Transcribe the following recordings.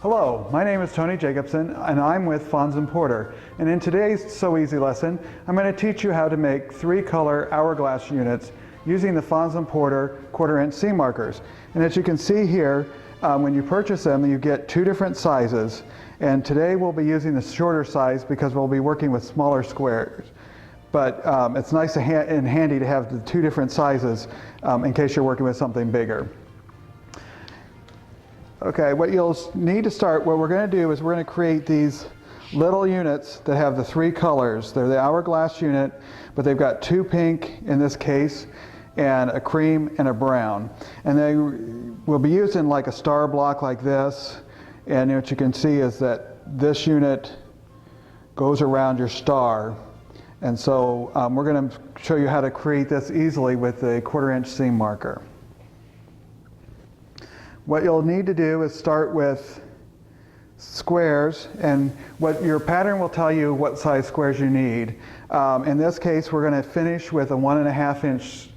Hello, my name is Tony Jacobson and I'm with Fons and Porter. And in today's So Easy lesson, I'm going to teach you how to make 3-color hourglass units using the Fons and Porter 1/4" seam markers. And as you can see here, when you purchase them, you get 2 different sizes. And today we'll be using the shorter size because we'll be working with smaller squares. But it's nice and handy to have the 2 different sizes in case you're working with something bigger. Okay, what you'll need to start, what we're going to do is we're going to create these little units that have the 3 colors. They're the hourglass unit, but they've got 2 pink in this case, and a cream and a brown. And they will be used in like a star block like this. And what you can see is that this unit goes around your star. And so we're going to show you how to create this easily with a 1/4" seam marker. What you'll need to do is start with squares, and what your pattern will tell you what size squares you need. In this case, we're going to finish with a 1.5 inch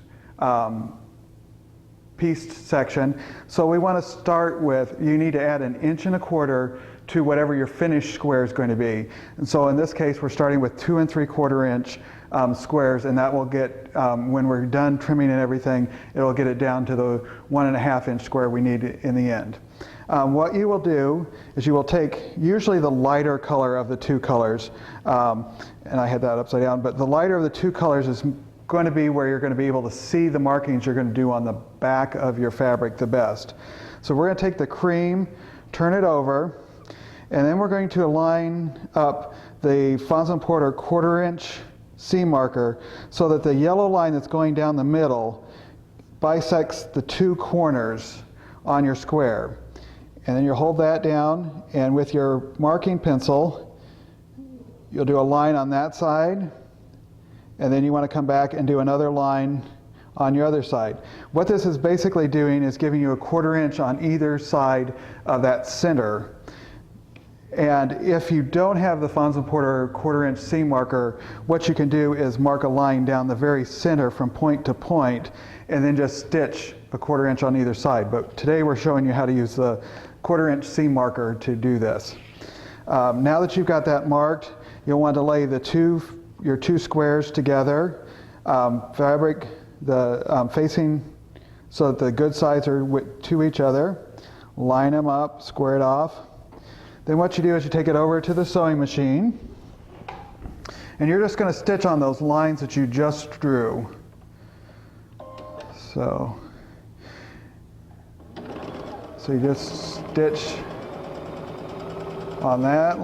pieced section. So we want to start with, you need to add 1 1/4 inches to whatever your finished square is going to be. And so in this case, we're starting with 2 3/4 inch squares, and that will get, when we're done trimming and everything, it'll get it down to the 1.5 inch square we need in the end. What you will do is you will take usually the lighter color of the 2 colors, and I had that upside down, but the lighter of the 2 colors is going to be where you're going to be able to see the markings you're going to do on the back of your fabric the best. So we're going to take the cream, turn it over, and then we're going to line up the Fons and Porter 1/4" seam marker so that the yellow line that's going down the middle bisects the 2 corners on your square. And then you'll hold that down, and with your marking pencil, you'll do a line on that side, and then you want to come back and do another line on your other side. What this is basically doing is giving you a 1/4 inch on either side of that center. And if you don't have the Fons and Porter 1/4" seam marker, what you can do is mark a line down the very center from point to point, and then just stitch a 1/4 inch on either side. But today we're showing you how to use the 1/4" seam marker to do this. Now that you've got that marked, you'll want to lay your 2 squares together, fabric facing so that the good sides are to each other. Line them up, square it off. Then what you do is you take it over to the sewing machine, and you're just going to stitch on those lines that you just drew. So you just stitch on that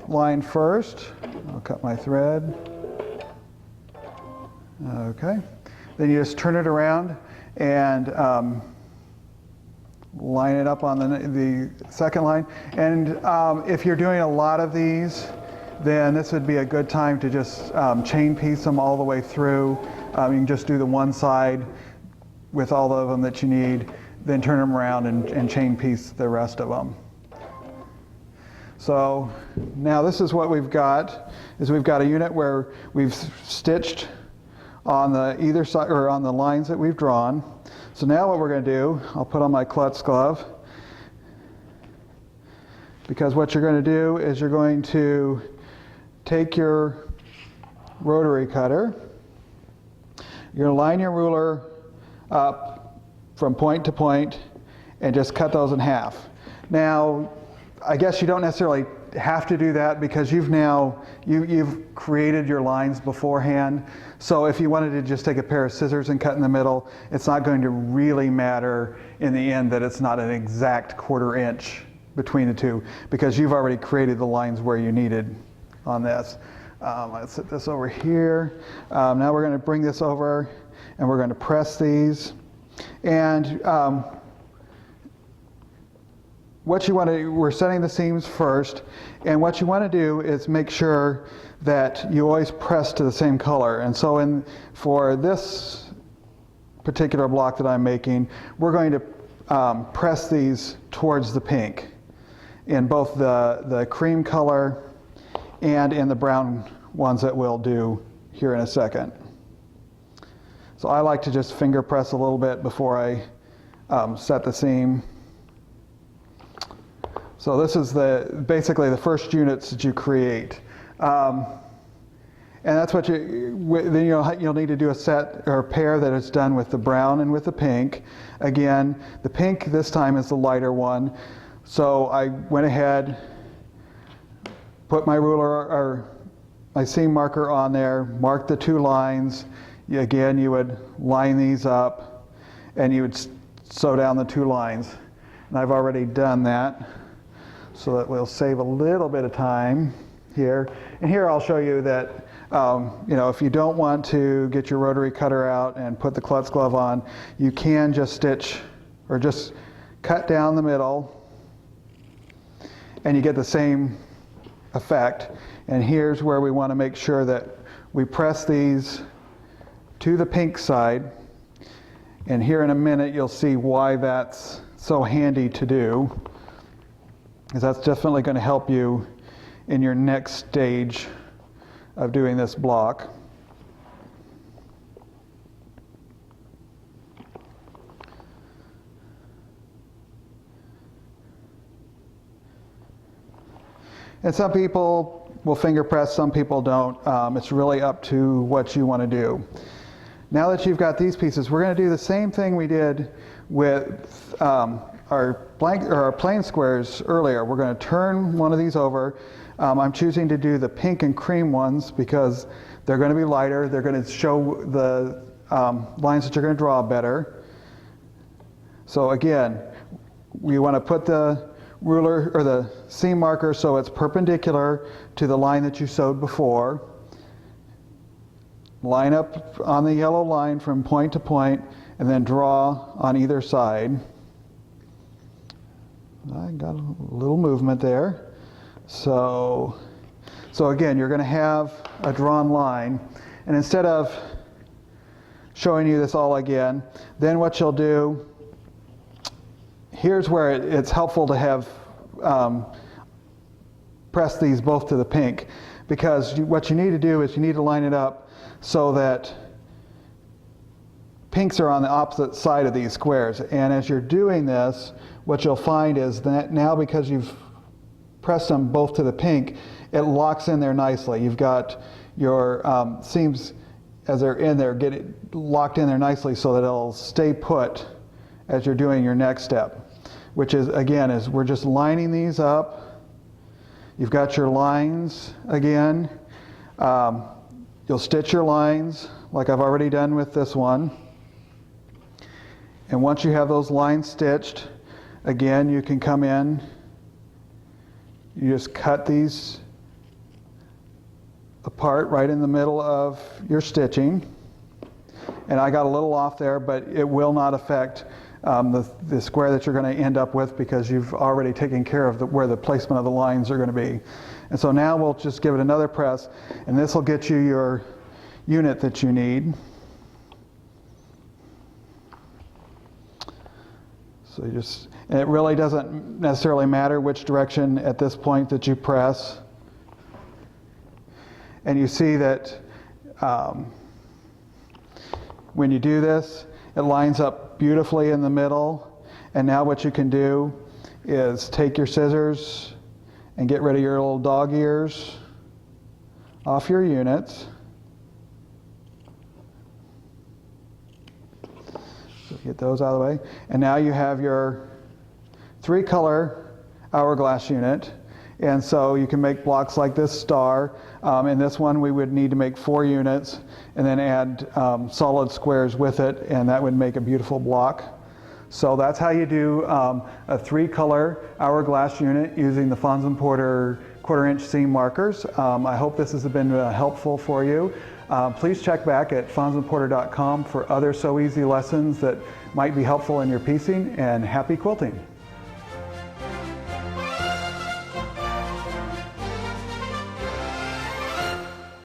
line first. I'll cut my thread. Okay. Then you just turn it around and line it up on the second line. And if you're doing a lot of these, then this would be a good time to just chain piece them all the way through. You can just do the one side with all of them that you need, then turn them around and chain piece the rest of them. So now this is what we've got, is we've got a unit where we've stitched on the either side, or on the lines that we've drawn. So now what we're going to do, I'll put on my klutz glove, because what you're going to do is you're going to take your rotary cutter, you're going to line your ruler up from point to point and just cut those in half. Now, I guess you don't necessarily have to do that because you've created your lines beforehand. So if you wanted to just take a pair of scissors and cut in the middle, it's not going to really matter in the end that it's not an exact 1/4 inch between the 2, because you've already created the lines where you needed on this. Let's set this over here. Now we're going to bring this over and we're going to press these. And what you want to, we're setting the seams first, and what you want to do is make sure that you always press to the same color. And so for this particular block that I'm making, we're going to press these towards the pink in both the cream color and in the brown ones that we'll do here in a second. So I like to just finger press a little bit before I set the seam. So this is basically the first units that you create. And that's what then you'll need to do a set or a pair that is done with the brown and with the pink. Again, the pink this time is the lighter one. So I went ahead, put my ruler or my seam marker on there, marked the 2 lines. Again, you would line these up and you would sew down the 2 lines. And I've already done that, so that we'll save a little bit of time here. And here I'll show you that if you don't want to get your rotary cutter out and put the klutz glove on, you can just stitch or just cut down the middle and you get the same effect. And here's where we want to make sure that we press these to the pink side. And here in a minute you'll see why that's so handy to do, because that's definitely going to help you in your next stage of doing this block. And some people will finger press, some people don't. It's really up to what you want to do. Now that you've got these pieces, we're going to do the same thing we did with our plain squares earlier. We're going to turn one of these over. I'm choosing to do the pink and cream ones because they're going to be lighter. They're going to show the lines that you're going to draw better. So again, we want to put the ruler or the seam marker so it's perpendicular to the line that you sewed before. Line up on the yellow line from point to point and then draw on either side. I got a little movement there. So again, you're going to have a drawn line, and instead of showing you this all again, then what you'll do, here's where it's helpful to have press these both to the pink, because what you need to do is you need to line it up so that pinks are on the opposite side of these squares. And as you're doing this, what you'll find is that now, because you've press them both to the pink, it locks in there nicely. You've got your seams, as they're in there, get it locked in there nicely so that it'll stay put as you're doing your next step, which is, again, we're just lining these up. You've got your lines again. You'll stitch your lines like I've already done with this one. And once you have those lines stitched, again, you can come in. You just cut these apart right in the middle of your stitching. And I got a little off there, but it will not affect the square that you're going to end up with, because you've already taken care of where the placement of the lines are going to be. And so now we'll just give it another press, and this will get you your unit that you need. So and it really doesn't necessarily matter which direction at this point that you press. And you see that when you do this, it lines up beautifully in the middle. And now what you can do is take your scissors and get rid of your little dog ears off your units. So get those out of the way. And now you have your 3-color hourglass unit. And so you can make blocks like this star. In this one we would need to make 4 units and then add solid squares with it, and that would make a beautiful block. So that's how you do a 3-color hourglass unit using the Fons & Porter 1/4" seam markers. I hope this has been helpful for you. Please check back at fonsandporter.com for other Sew Easy lessons that might be helpful in your piecing, and happy quilting!